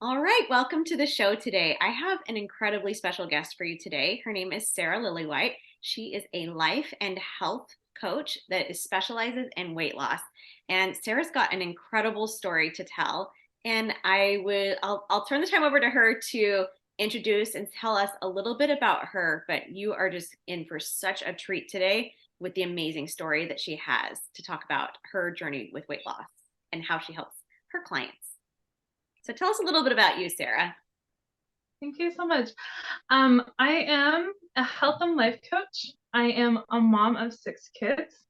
All right, welcome to the show today. I have an incredibly special guest for you today. Her name is Sara Lillywhite. She is a life and health coach that specializes in weight loss. And Sarah's got an incredible story to tell. And I'll turn the time over to her to introduce and tell us a little bit about her, but you are just in for such a treat today with the amazing story that she has to talk about her journey with weight loss and how she helps her clients. So tell us a little bit about you, Sarah. Thank you so much. I am a health and life coach. I am a mom of 6 kids,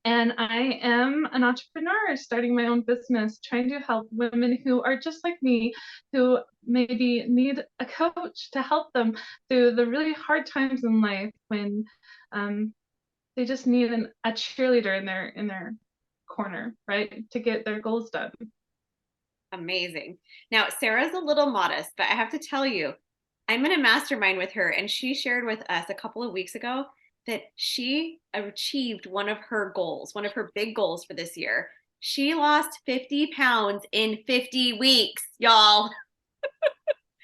and I am an entrepreneur starting my own business, trying to help women who are just like me, who maybe need a coach to help them through the really hard times in life when um, they just need a cheerleader in their corner, right, to get their goals done. Amazing. Now, Sarah's a little modest, but I have to tell you, I'm in a mastermind with her, and she shared with us a couple of weeks ago that she achieved one of her goals, one of her big goals for this year. She lost 50 pounds in 50 weeks, y'all.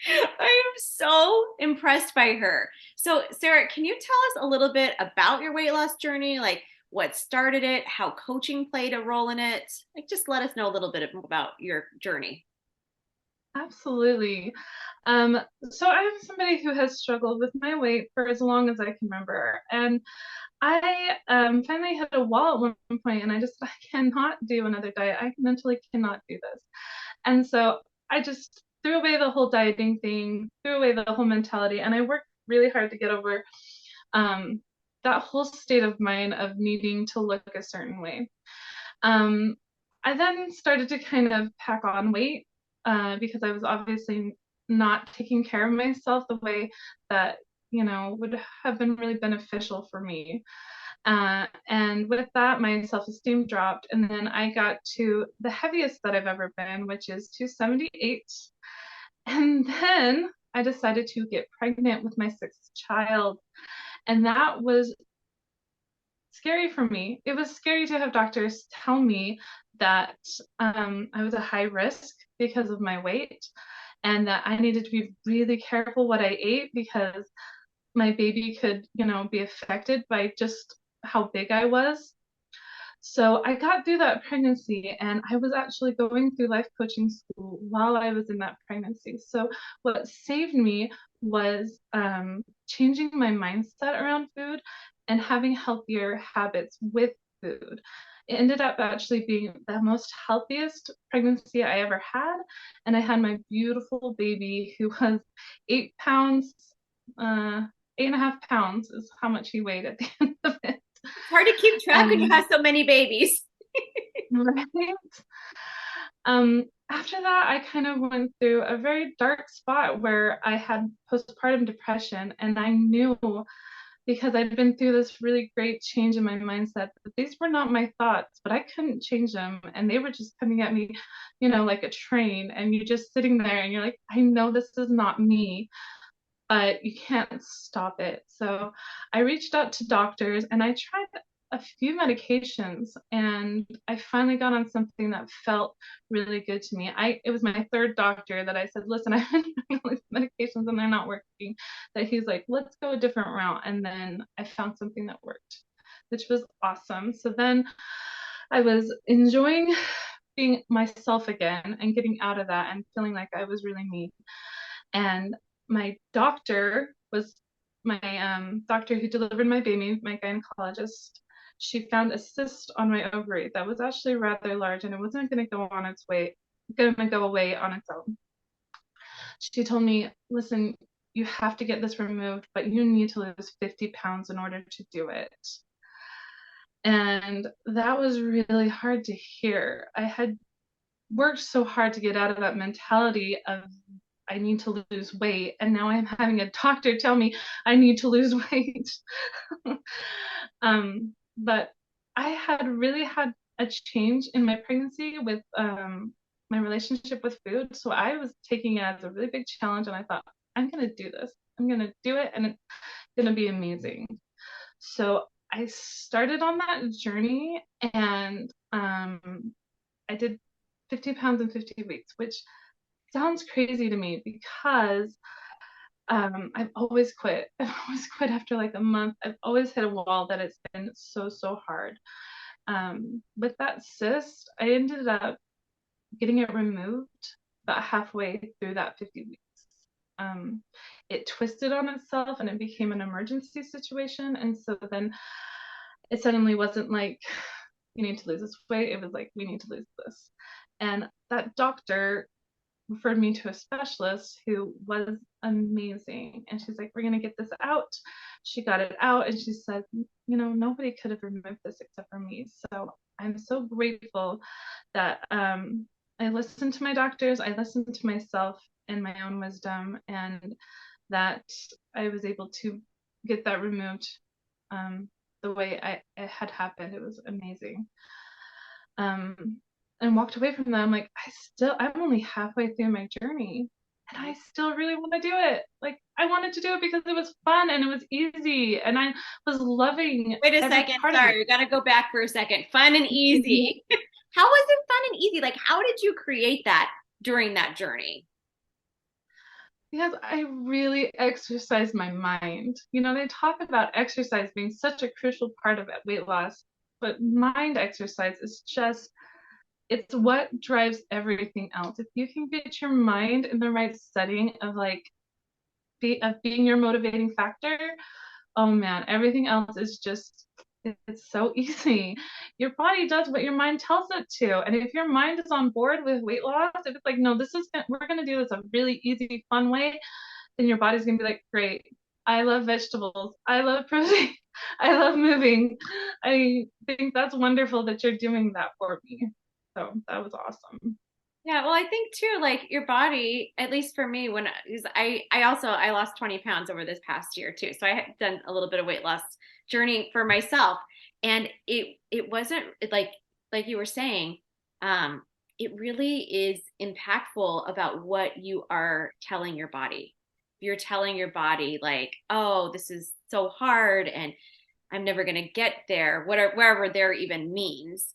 I am so impressed by her. So, Sarah, can you tell us a little bit about your weight loss journey? Like what started it, how coaching played a role in it? Like, just let us know a little bit about your journey. Absolutely. Um, so I'm somebody who has struggled with my weight for as long as I can remember. And I finally hit a wall at one point and I cannot do another diet. I mentally cannot do this. And so I just threw away the whole dieting thing, threw away the whole mentality, and I worked really hard to get over um, that whole state of mind of needing to look a certain way. Um, I then started to kind of pack on weight because I was obviously not taking care of myself the way that, would have been really beneficial for me. And with that, my self esteem dropped. And then I got to the heaviest that I've ever been, which is 278. And then I decided to get pregnant with my sixth child. And that was scary for me. It was scary to have doctors tell me that I was a high risk because of my weight and that I needed to be really careful what I ate because my baby could, be affected by just how big I was. So I got through that pregnancy and I was actually going through life coaching school while I was in that pregnancy. So what saved me was changing my mindset around food and having healthier habits with food. It ended up actually being the most healthiest pregnancy I ever had. And I had my beautiful baby who was 8 pounds, 8.5 pounds is how much he weighed at the end of it. It's hard to keep track when you And have so many babies. right. After that, I kind of went through a very dark spot where I had postpartum depression, and I knew because I'd been through this really great change in my mindset that these were not my thoughts, but I couldn't change them, and they were just coming at me, like a train, and you're just sitting there, and you're like, I know this is not me, but you can't stop it. So I reached out to doctors and I tried a few medications and I finally got on something that felt really good to me. It was my third doctor that I said, listen, I've been doing all these medications and they're not working. That he's like, let's go a different route. And then I found something that worked, which was awesome. So then I was enjoying being myself again and getting out of that and feeling like I was really me. And my doctor was my doctor who delivered my baby, my gynecologist. She found a cyst on my ovary that was actually rather large and it wasn't going to go on its way, going to go away on its own. She told me, listen, you have to get this removed, but you need to lose 50 pounds in order to do it. And that was really hard to hear. I had worked so hard to get out of that mentality of I need to lose weight, and now I'm having a doctor tell me I need to lose weight. But I had really had a change in my pregnancy with my relationship with food. So I was taking it as a really big challenge, and I thought, I'm going to do this. I'm going to do it, and it's going to be amazing. So I started on that journey, and I did 50 pounds in 50 weeks, which sounds crazy to me because I've always quit. I've always quit after like a month. I've always hit a wall that it's been so, so hard. With that cyst, I ended up getting it removed about halfway through that 50 weeks. Um, it twisted on itself and it became an emergency situation. And so then it suddenly wasn't like, you need to lose this weight. It was like, we need to lose this. And that doctor referred me to a specialist who was amazing. And she's like, we're going to get this out. She got it out and she said, nobody could have removed this except for me. So I'm so grateful that I listened to my doctors, I listened to myself and my own wisdom, and that I was able to get that removed um, the way it had happened. It was amazing. Um, and walked away from them like I'm only halfway through my journey and I still really want to do it. Like I wanted to do it because it was fun and it was easy and I was loving Wait a every second. part of it. Sorry, we got to go back for a second. Fun and easy. How was it fun and easy? Like, how did you create that during that journey? Because I really exercise my mind. They talk about exercise being such a crucial part of it, weight loss, but mind exercise is just it's what drives everything else. If you can get your mind in the right setting of like of being your motivating factor, oh man, everything else is just it's so easy. Your body does what your mind tells it to. And if your mind is on board with weight loss, if it's like, no, we're gonna do this a really easy, fun way, then your body's gonna be like, great. I love vegetables. I love protein. I love moving. I think that's wonderful that you're doing that for me. So that was awesome. Yeah, well, I think too, like your body, at least for me, when I lost 20 pounds over this past year too. So I had done a little bit of weight loss journey for myself. And it wasn't like you were saying, um, it really is impactful about what you are telling your body. You're telling your body like, oh, this is so hard and I'm never gonna get there, whatever wherever there even means,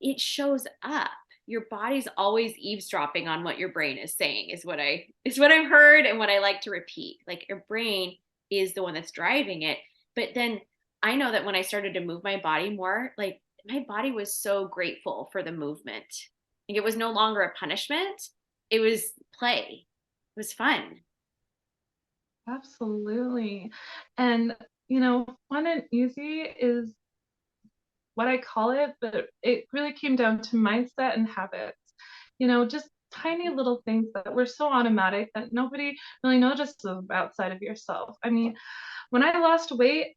it shows up. Your body's always eavesdropping on what your brain is saying is what I've heard and what I like to repeat. Like your brain is the one that's driving it. But then I know that when I started to move my body more, like my body was so grateful for the movement. Like it was no longer a punishment. It was play. It was fun. Absolutely. And, fun and easy is what I call it, but it really came down to mindset and habits. Just tiny little things that were so automatic that nobody really notices outside of yourself. I mean, when I lost weight,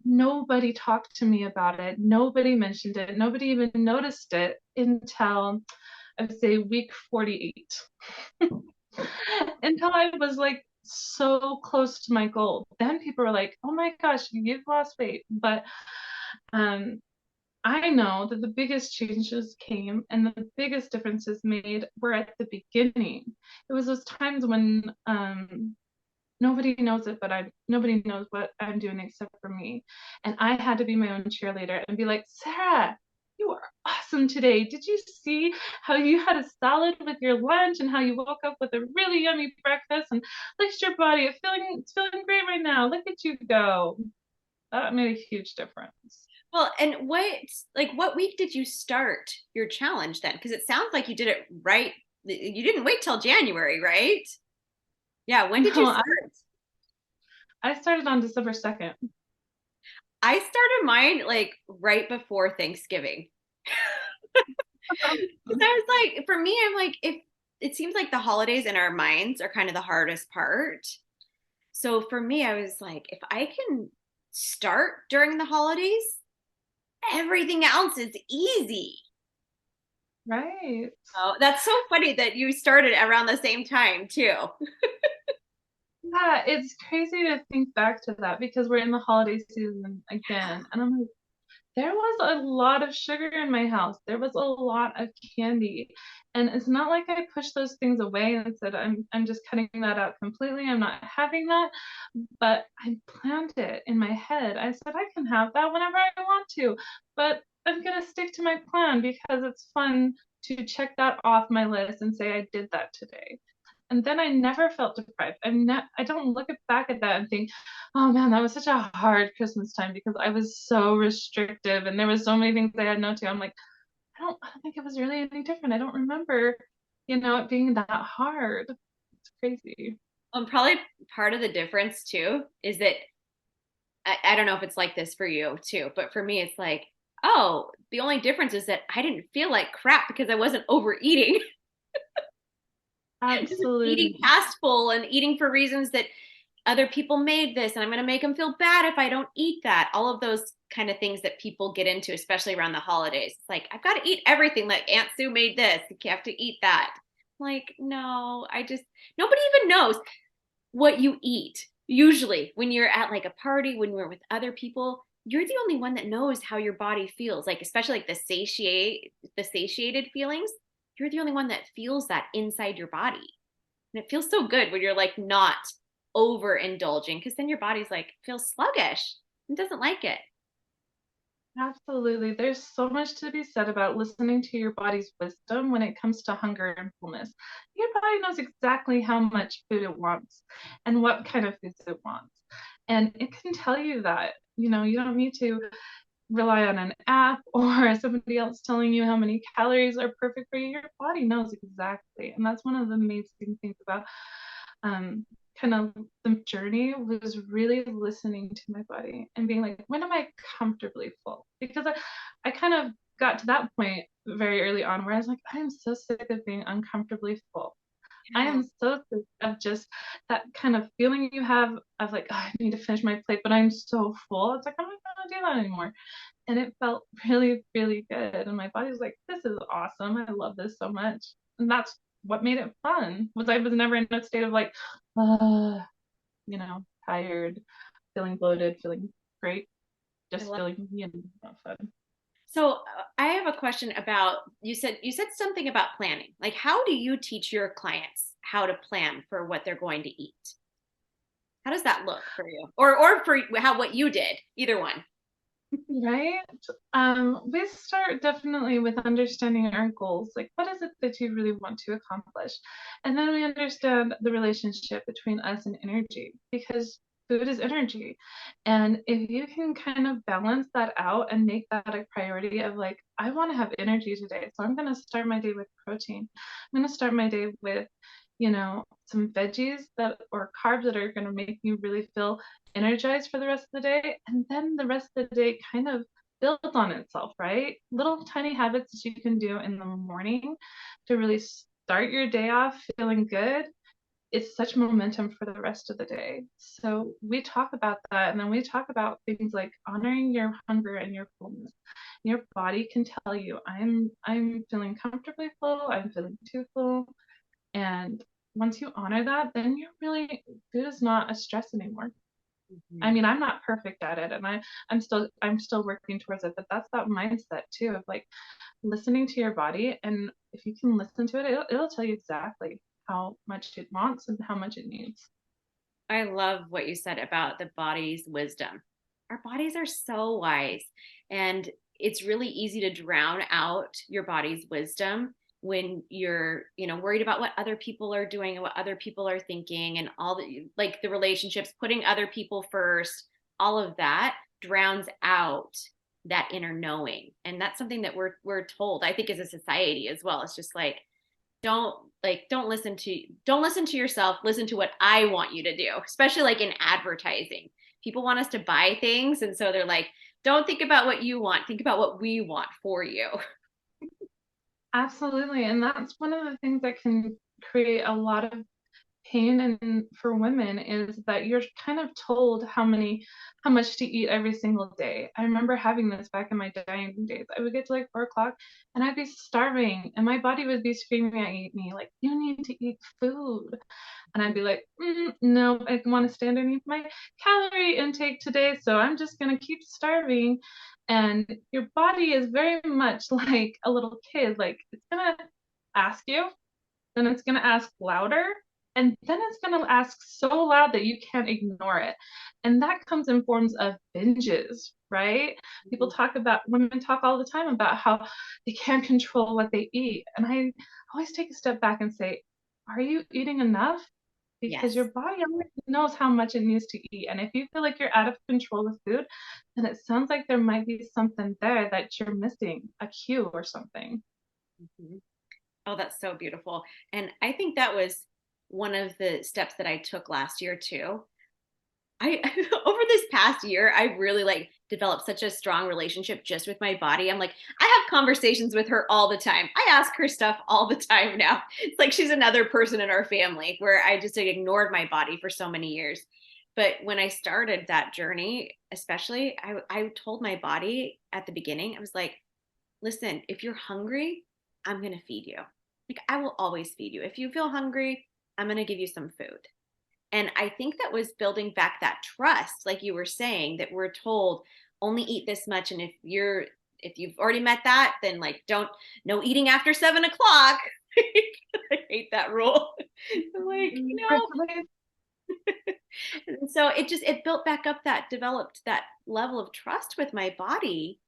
nobody talked to me about it. Nobody mentioned it. Nobody even noticed it until I would say week 48. Until I was like so close to my goal. Then people were like, oh my gosh, you've lost weight. But um, I know that the biggest changes came and the biggest differences made were at the beginning. It was those times when nobody knows it, but nobody knows what I'm doing except for me. And I had to be my own cheerleader and be like, Sarah, you are awesome today. Did you see how you had a salad with your lunch and how you woke up with a really yummy breakfast and look at your body. It's feeling great right now. Look at you go. That made a huge difference. Well, and what week did you start your challenge then? Because it sounds like you did it right. You didn't wait till January, right? Yeah, when did you No, start? I started on December 2nd. I started mine like right before Thanksgiving. Because I was like, for me, I'm like, if it seems like the holidays in our minds are kind of the hardest part. So for me, I was like, if I can start during the holidays, everything else is easy. Right. Oh, that's so funny that you started around the same time too. Yeah, it's crazy to think back to that because we're in the holiday season again. And I'm like, there was a lot of sugar in my house. There was a lot of candy. And it's not like I pushed those things away and said, I'm just cutting that out completely. I'm not having that. But I planned it in my head. I said, I can have that whenever I want to, but I'm gonna stick to my plan because it's fun to check that off my list and say I did that today. And then I never felt deprived. I don't look back at that and think, oh man, that was such a hard Christmas time because I was so restrictive and there was so many things I had no to. I'm like, I don't think it was really any different. I don't remember, it being that hard. It's crazy. Probably part of the difference too is that I don't know if it's like this for you too, but for me, it's like, oh, the only difference is that I didn't feel like crap because I wasn't overeating. Eating Absolutely. past full and eating for reasons that other people made this and I'm going to make them feel bad if I don't eat that. All of those kind of things that people get into, especially around the holidays. It's like, I've got to eat everything. Like Aunt Sue made this. You have to eat that. Like, no, nobody even knows what you eat. Usually, when you're at like a party, when you're with other people, you're the only one that knows how your body feels. Like, especially like the satiated feelings. You're the only one that feels that inside your body. And it feels so good when you're like not overindulging because then your body's like feels sluggish and doesn't like it. Absolutely. There's so much to be said about listening to your body's wisdom when it comes to hunger and fullness. Your body knows exactly how much food it wants and what kind of foods it wants. And it can tell you that. You don't need to rely on an app or somebody else telling you how many calories are perfect for you. Your body knows exactly. And that's one of the amazing things about um, kind of the journey was really listening to my body and being like, when am I comfortably full? Because I kind of got to that point very early on where I was like, I am so sick of being uncomfortably full. I Yeah. am so sick of just that kind of feeling you have of like, oh, I need to finish my plate, but I'm so full. It's like, I'm not going to do that anymore. And it felt really, really good. And my body was like, this is awesome. I love this so much. And that's what made it fun was I was never in a state of like, uh, tired, feeling bloated, feeling great, I just love feeling, not fun. So I have a question about you said something about planning. Like how do you teach your clients how to plan for what they're going to eat? How does that look for you? Or for how what you did? Either one. Right? We start definitely with understanding our goals. Like, what is it that you really want to accomplish? And then we understand the relationship between us and energy because food is energy. And if you can kind of balance that out and make that a priority of like, I want to have energy today. So I'm going to start my day with protein. I'm going to start my day with some veggies that or carbs that are going to make me really feel energized for the rest of the day. And then the rest of the day kind of builds on itself, right? Little tiny habits that you can do in the morning to really start your day off feeling good. It's such momentum for the rest of the day. So we talk about that. And then we talk about things like honoring your hunger and your fullness. Your body can tell you, I'm feeling comfortably full, I'm feeling too full. And once you honor that, then food is not a stress anymore. I Mhm. mean, I'm not perfect at it and I'm still working towards it, but that's that mindset too of like listening to your body. And if you can listen to it, it'll tell you exactly how much it wants and how much it needs. I love what you said about the body's wisdom. Our bodies are so wise, and it's really easy to drown out your body's wisdom when you're worried about what other people are doing and what other people are thinking and all the like the relationships, putting other people first, all of that drowns out that inner knowing. And that's something that we're told, I think, as a society as well. It's just like don't don't listen to yourself, listen to what I want you to do, especially like in advertising. People want us to buy things, and so they're like, don't think about what you want, think about what we want for you. Absolutely. And that's one of the things that can create a lot of pain and for women is that you're kind of told how much to eat every single day. I remember having this back in my dieting days. I would get to like 4 o'clock and I'd be starving and my body would be screaming at me like, you need to eat food. And I'd be like, no, I want to stay underneath my calorie intake today, so I'm just going to keep starving. And your body is very much like a little kid. Like it's going to ask you, then it's going to ask louder, and then it's going to ask so loud that you can't ignore it. And that comes in forms of binges, right? Mhm. Women talk all the time about how they can't control what they eat. And I always take a step back and say, are you eating enough? Because your Yes. body already knows how much it needs to eat. And if you feel like you're out of control with food, then it sounds like there might be something there that you're missing, a cue or something. Mhm. Oh, that's so beautiful. And I think that was one of the steps that I took last year too. I over this past year, I really like developed such a strong relationship just with my body. I'm like, I have conversations with her all the time. I ask her stuff all the time now. It's like she's another person in our family where I just like, ignored my body for so many years. But when I started that journey, especially, I told my body at the beginning, I was like, listen, if you're hungry, I'm going to feed you. Like, I will always feed you. If you feel hungry, I'm going to give you some food. And I think that was building back that trust, like you were saying, that we're told only eat this much. And if you've already met that, then like don't no eating after 7 o'clock. I hate that rule. I'm like, Right. and so it built back up that developed that level of trust with my body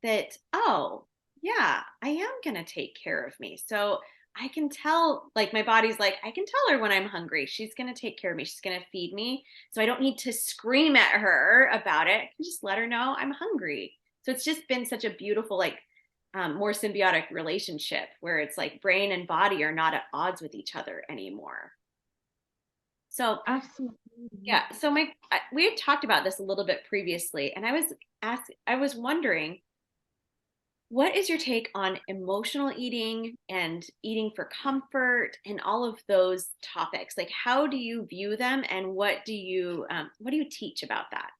that, oh, yeah, I am going to take care of me. So I can tell, like, my body's like, I can tell her when I'm hungry. She's going to take care of me. She's going to feed me. So I don't need to scream at her about it. I can just let her know I'm hungry. So it's just been such a beautiful, like, more symbiotic relationship where it's like brain and body are not at odds with each other anymore. So Absolutely. yeah, so we had talked about this a little bit previously, and I was wondering, what is your take on emotional eating and eating for comfort and all of those topics? Like, how do you view them, and what do you teach about that?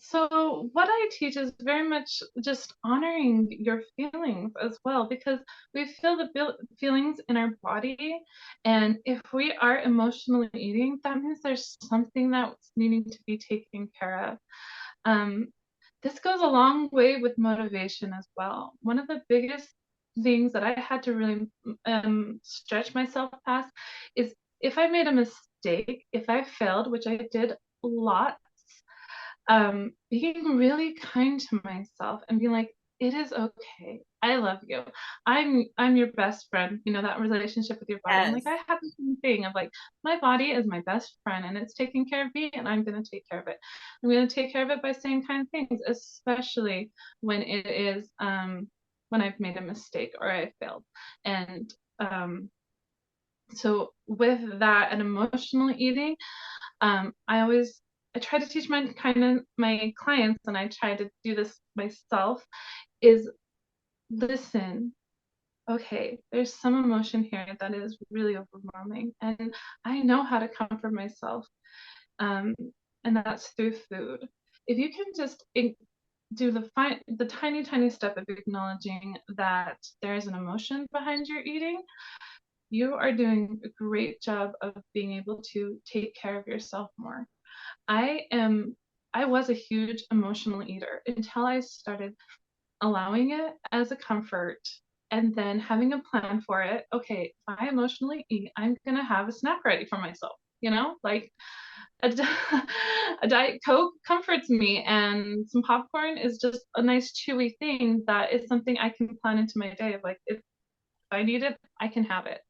So what I teach is very much just honoring your feelings as well, because we feel the feelings in our body, and if we are emotionally eating, that means there's something that's needing to be taken care of. Um, this goes a long way with motivation as well. One of the biggest things that I had to really stretch myself past is if I made a mistake, if I failed, which I did a lot, being really kind to myself and being like, it is okay. I love you. I'm your best friend. You know, that relationship with your body. I'm like, Yes. I have the same thing of like, my body is my best friend and it's taking care of me and I'm gonna take care of it. I'm gonna take care of it by saying kind things, especially when it is when I've made a mistake or I failed. And so with that and emotional eating, I try to teach my clients, and I try to do this myself, is listen. Okay, there's some emotion here that is really overwhelming, and I know how to comfort myself, um, and that's through food. If you can just do the tiny, tiny step of acknowledging that there is an emotion behind your eating, you are doing a great job of being able to take care of yourself more. I am I was a huge emotional eater until I started allowing it as a comfort and then having a plan for it. Okay, if I emotionally eat, I'm gonna have a snack ready for myself. You know, like a, a Diet Coke comforts me, and some popcorn is just a nice chewy thing that is something I can plan into my day. Of like, if I need it, I can have it.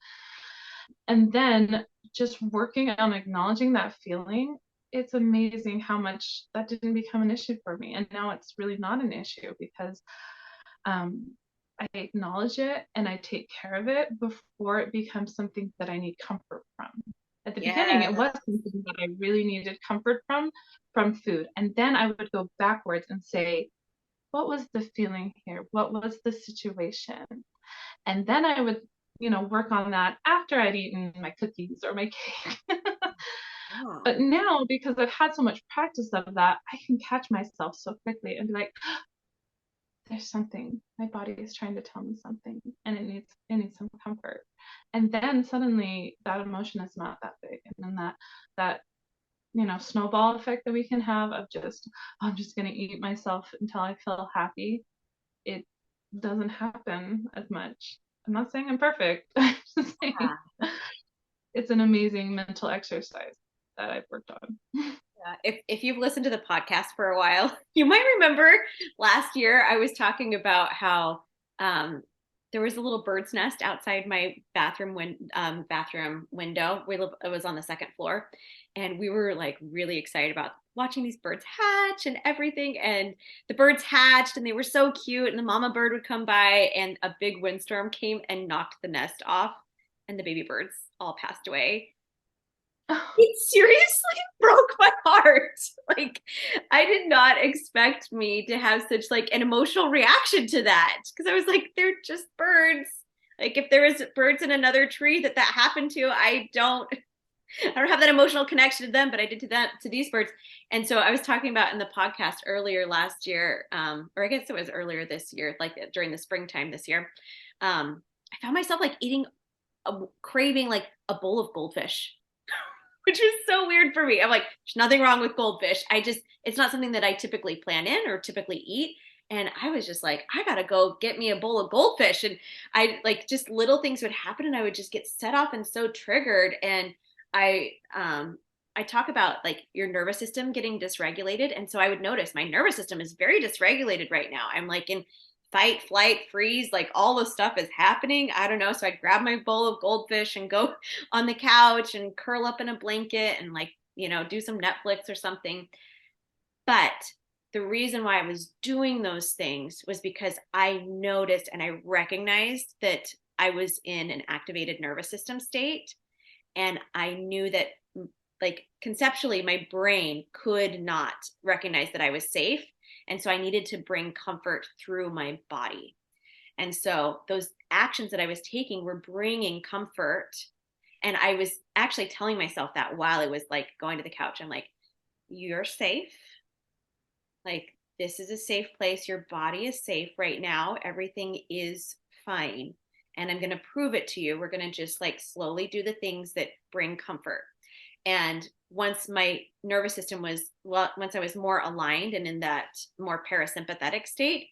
And then just working on acknowledging that feeling, it's amazing how much that didn't become an issue for me. And now it's really not an issue because um, I acknowledge it and I take care of it before it becomes something that I need comfort from. At the beginning, it Yes. was something that I really needed comfort from food. And then I would go backwards and say, what was the feeling here? What was the situation? And then I would, work on that after I'd eaten my cookies or my cake. Oh, But now, because I've had so much practice of that, I can catch myself so quickly and be like, there's something. My body is trying to tell me something and it needs some comfort. And then suddenly that emotion is not that big. And then that snowball effect that we can have of just, oh, I'm just gonna eat myself until I feel happy. It doesn't happen as much. I'm not saying I'm perfect. I'm just saying yeah. it's an amazing mental exercise that I've worked on. If you've listened to the podcast for a while, you might remember last year I was talking about how um, there was a little bird's nest outside my bathroom window. It was on the second floor, and we were like really excited about watching these birds hatch and everything. And the birds hatched, and they were so cute. And the mama bird would come by, and a big windstorm came and knocked the nest off, and the baby birds all passed away. It seriously broke my heart. Like, I did not expect me to have such like an emotional reaction to that, because I was like, they're just birds. Like, if there was birds in another tree that happened to, I don't have that emotional connection to them, but I did to these birds. And so I was talking about in the podcast earlier last year, or I guess it was earlier this year, like during the springtime this year. I found myself like craving like a bowl of goldfish, which was so weird for me. I'm like, there's nothing wrong with goldfish. It's not something that I typically plan in or typically eat. And I was just like, I gotta go get me a bowl of goldfish. And I like just little things would happen and I would just get set off and so triggered. And I, um, I talk about like your nervous system getting dysregulated. And so I would notice my nervous system is very dysregulated right now. I'm like in fight, flight, freeze, like all this stuff is happening. I don't know. So I'd grab my bowl of goldfish and go on the couch and curl up in a blanket and like, do some Netflix or something. But the reason why I was doing those things was because I noticed and I recognized that I was in an activated nervous system state. And I knew that, like, conceptually, my brain could not recognize that I was safe. And so I needed to bring comfort through my body. And so those actions that I was taking were bringing comfort. And I was actually telling myself that while I was like going to the couch. I'm like, you're safe. Like, this is a safe place. Your body is safe right now. Everything is fine. And I'm going to prove it to you. We're going to just like slowly do the things that bring comfort. And once my nervous system was, well, once I was more aligned and in that more parasympathetic state,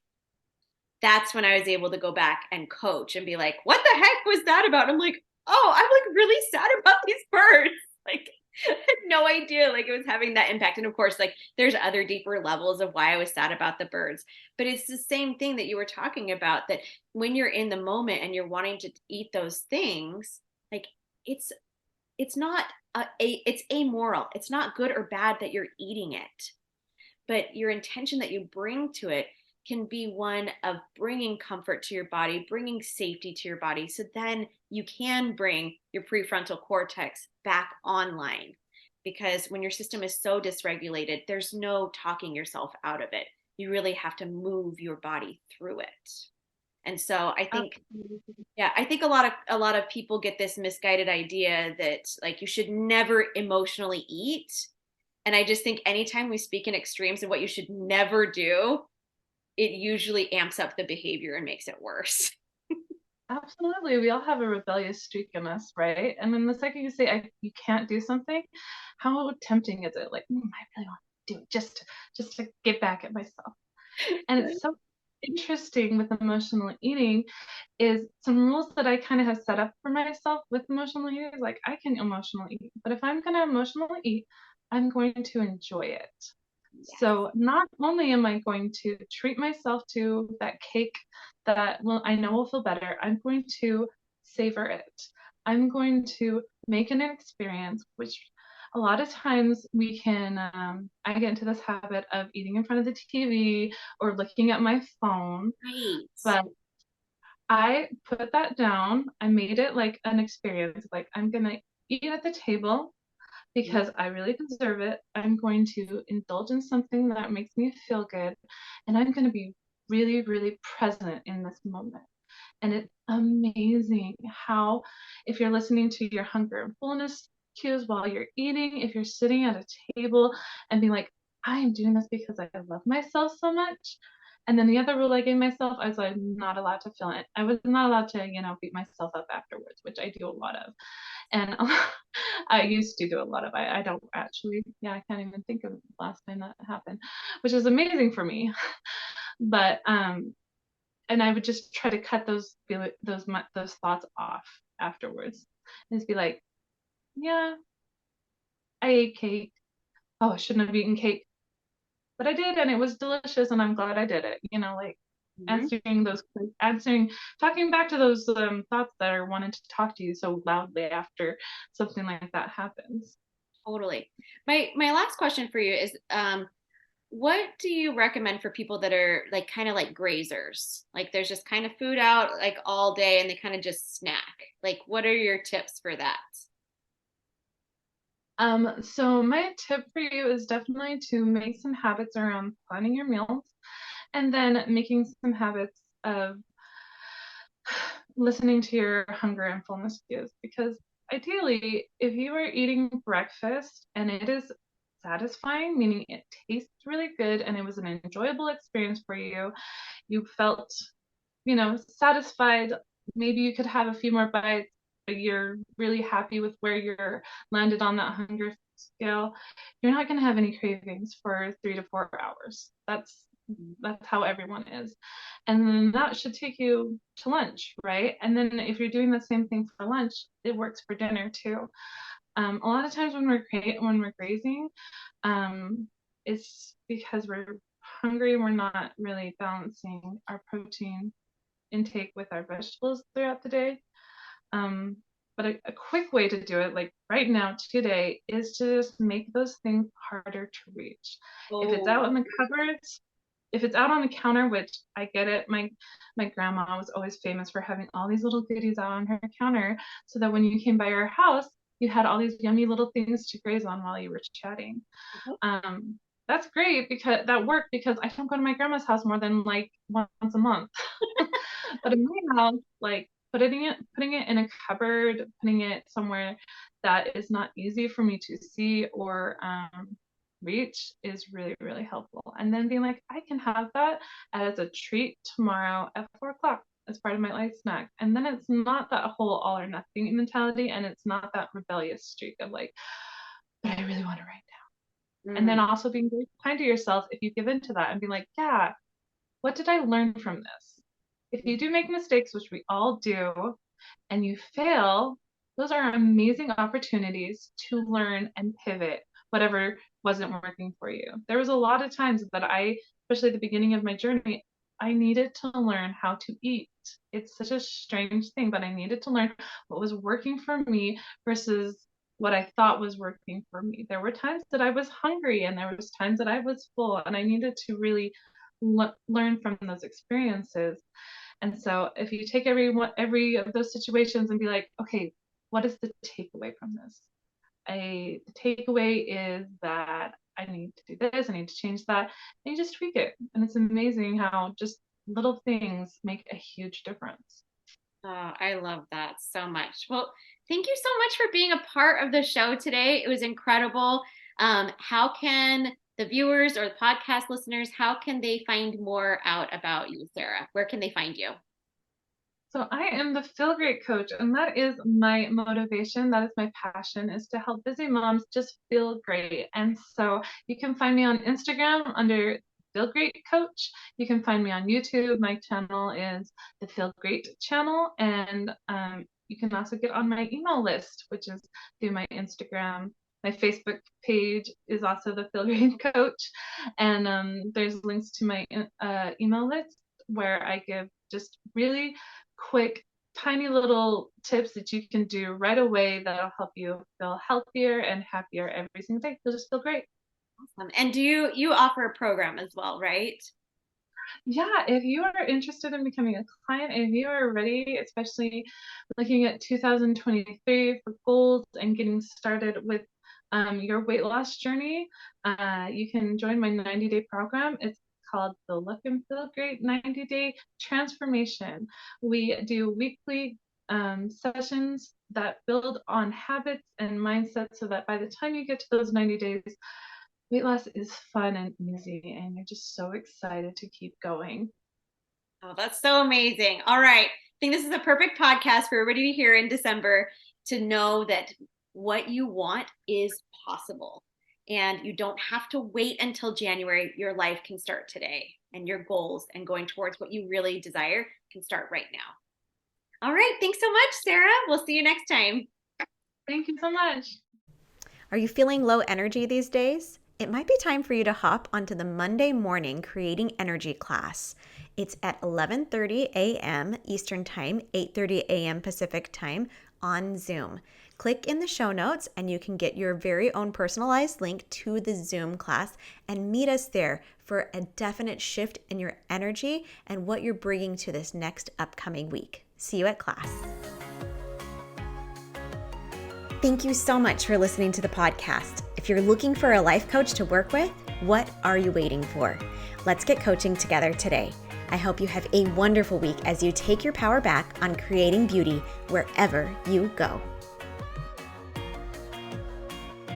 that's when I was able to go back and coach and be like, what the heck was that about? And I'm like, oh, I'm like really sad about these birds. Like, I had no idea like it was having that impact. And of course, like there's other deeper levels of why I was sad about the birds. But it's the same thing that you were talking about, that when you're in the moment and you're wanting to eat those things, like it's it's not it's amoral. It's not good or bad that you're eating it, but your intention that you bring to it can be one of bringing comfort to your body, bringing safety to your body. So then you can bring your prefrontal cortex back online. Because when your system is so dysregulated, there's no talking yourself out of it. You really have to move your body through it. And so I think, Absolutely. yeah, I think a lot of people get this misguided idea that like you should never emotionally eat. And I just think anytime we speak in extremes of what you should never do, it usually amps up the behavior and makes it worse. Absolutely. We all have a rebellious streak in us, right? And then the second you say you can't do something, how tempting is it? Like, I really want to do it just to get back at myself. And it's so interesting with emotional eating is some rules that I kind of have set up for myself with emotional eating is like I can emotionally eat, but if I'm going to emotionally eat, I'm going to enjoy it. Yes. So not only am I going to treat myself to that cake that well I know will feel better, I'm going to savor it. I'm going to make an experience, which a lot of times we can I get into this habit of eating in front of the TV or looking at my phone, Right. but I put that down. I made it like an experience. Like I'm gonna eat at the table Yep. because I really deserve it. I'm going to indulge in something that makes me feel good, and I'm going to be really, really present in this moment. And it's amazing how, if you're listening to your hunger and fullness cues while you're eating, if you're sitting at a table and being like, I am doing this because I love myself so much. And then the other rule I gave myself, I was like, not allowed to feel it. I was not allowed to, beat myself up afterwards, which I do a lot of. And I used to do a lot of. I don't actually. Yeah, I can't even think of the last time that happened, which is amazing for me. But and I would just try to cut those thoughts off afterwards, and just be like, yeah, I ate cake. oh, I shouldn't have eaten cake, but I did, and it was delicious, and I'm glad I did it. Like Mhm. answering those, answering, talking back to those thoughts that are wanting to talk to you so loudly after something like that happens. Totally. My last question for you is what do you recommend for people that are like kind of like grazers? Like there's just kind of food out like all day and they kind of just snack. Like what are your tips for that? So my tip for you is definitely to make some habits around planning your meals and then making some habits of listening to your hunger and fullness cues. Because ideally, if you are eating breakfast and it is satisfying, meaning it tastes really good and it was an enjoyable experience for you, you felt, satisfied. Maybe you could have a few more bites, but you're really happy with where you're landed on that hunger scale. You're not going to have any cravings for 3 to 4 hours. That's how everyone is. And then that should take you to lunch, right? And then if you're doing the same thing for lunch, it works for dinner too. A lot of times when we're grazing, um, it's because we're hungry. We're not really balancing our protein intake with our vegetables throughout the day. Um, but a quick way to do it, like right now, today, is to just make those things harder to reach. If it's out Oh, in the cupboards, if it's out on the counter, which I get it, my grandma was always famous for having all these little goodies out on her counter, so that when you came by her house, you had all these yummy little things to graze on while you were chatting. uh-huh. Um, that's great because that worked because I don't go to my grandma's house more than like once a month. But in my house, like putting it in a cupboard, putting it somewhere that is not easy for me to see or reach is really, really helpful. And then being like, I can have that as a treat tomorrow at 4 o'clock as part of my light snack. And then it's not that whole all or nothing mentality, and it's not that rebellious streak of like, but I really want it right now. And then Mm, also being very kind to yourself if you give in to that and be like, yeah, what did I learn from this? If you do make mistakes, which we all do, and you fail, those are amazing opportunities to learn and pivot whatever wasn't working for you. There was a lot of times that especially at the beginning of my journey, I needed to learn how to eat. It's such a strange thing, but I needed to learn what was working for me versus what I thought was working for me. There were times that I was hungry and there was times that I was full, and I needed to really learn from those experiences. And so if you take every of those situations and be like, okay, what is the takeaway from this? The takeaway is that I need to do this, I need to change that, and you just tweak it. And it's amazing how just little things make a huge difference. oh, I love that so much. Well, thank you so much for being a part of the show today. It was incredible. How can the viewers or the podcast listeners, how can they find more out about you, Sara? Where can they find you? So I am the Feel Great coach, and that is my motivation. That is my passion, is to help busy moms just feel great. And so you can find me on Instagram under Feel Great Coach. You can find me on YouTube. My channel is the Feel Great channel, and you can also get on my email list, which is through my Instagram. My Facebook page is also the Feel Great Coach, and there's links to my email list where I give just really quick, tiny little tips that you can do right away that'll help you feel healthier and happier every single day. You'll just feel great. And do you offer a program as well, right? Yeah, if you are interested in becoming a client, if you are ready, especially looking at 2023 for goals and getting started with your weight loss journey, you can join my 90-day program. It's called the Look and Feel Great 90-Day Transformation. We do weekly sessions that build on habits and mindsets so that by the time you get to those 90 days, weight loss is fun and easy, and you're just so excited to keep going. Oh, that's so amazing. All right. I think this is a perfect podcast for everybody to hear in December to know that what you want is possible. And you don't have to wait until January. Your life can start today, and your goals and going towards what you really desire can start right now. All right. Thanks so much, Sara. We'll see you next time. Thank you so much. Are you feeling low energy these days? it might be time for you to hop onto the Monday morning Creating Energy class. It's at 11:30 a.m. Eastern Time, 8:30 a.m. Pacific Time on Zoom. Click in the show notes and you can get your very own personalized link to the Zoom class and meet us there for a definite shift in your energy and what you're bringing to this next upcoming week. See you at class. Thank you so much for listening to the podcast. If you're looking for a life coach to work with, what are you waiting for? Let's get coaching together today. I hope you have a wonderful week as you take your power back on creating beauty wherever you go.